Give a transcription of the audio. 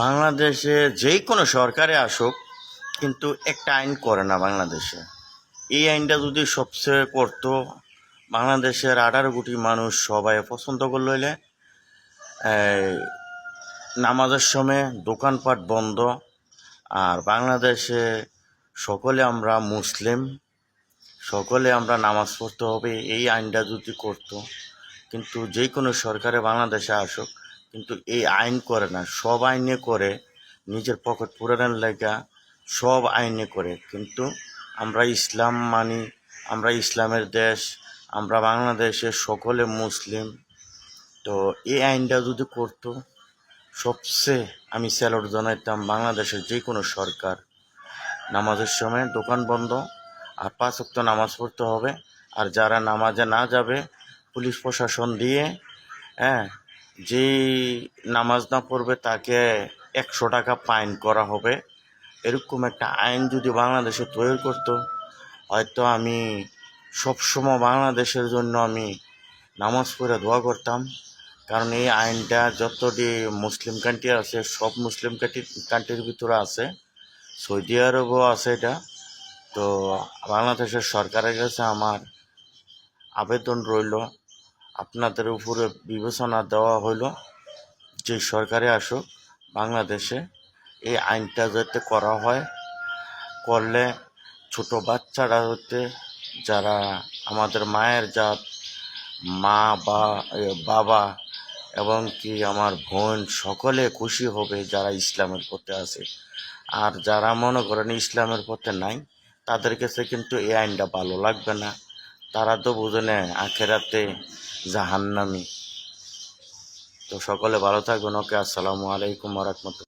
বাংলাদেশে যেই কোনো সরকারে আসুক, কিন্তু একটা আইন করে না বাংলাদেশে। এই আইনটা যদি সবচেয়ে করতো, বাংলাদেশের 18 কোটি মানুষ সবাই পছন্দ করলে হইলে নামাজের সময় দোকানপাট বন্ধ। আর বাংলাদেশে সকলে আমরা মুসলিম, সকলে আমরা নামাজ পড়তে হবে, এই আইনটা যদি করতো। কিন্তু যে কোনো সরকারে বাংলাদেশে আসুক, কিন্তু এই আইন করে না। সব আইনে করে নিজের পকেট পুরানোর লেগা, সব আইনে করে। কিন্তু আমরা ইসলাম মানি, আমরা ইসলামের দেশ, আমরা বাংলাদেশে সকলে মুসলিম। তো এই আইনটা যদি করতো, সবচেয়ে আমি স্যালুট জানাইতাম বাংলাদেশের যে কোনো সরকার। নামাজের সময় দোকান বন্ধ, আর 5 ওয়াক্ত নামাজ পড়তে হবে। আর যারা নামাজে না যাবে, পুলিশ প্রশাসন দিয়ে যেই নামাজ না পড়বে তাকে 100 টাকা ফাইন করা হবে। এরকম একটা আইন যদি বাংলাদেশে তৈরি করতো, হয়তো আমি সবসময় বাংলাদেশের জন্য আমি নামাজ পড়ে দোয়া করতাম। কারণ এই আইনটা যতটি মুসলিম কান্ট্রি আছে, সব মুসলিম কান্ট্রির ভিতরে আছে, সৌদি আরবও আছে এটা। তো বাংলাদেশের সরকারের কাছে আমার আবেদন রইল, আপনাদের উপরে বিবেচনা দেওয়া হইল, যে সরকারে আসুক বাংলাদেশে এই আইনটা যাতে করা হয়। করলে ছোট বাচ্চারা হতে, যারা আমাদের মায়ের জাত, মা বা বাবা এবং কি আমার বোন, সকলে খুশি হবে যারা ইসলামের পথে আছে। আর যারা মনে করেন ইসলামের পথে নাই, তাদের কাছে কিন্তু এই আইনটা ভালো লাগবে না। তারা তো বুঝে নেয় আখেরাতে জাহান্নামী। তো সকলে ভালো থাকবেন। ওকে, আসসালামু আলাইকুম ওয়া রাহমাতুল্লাহ।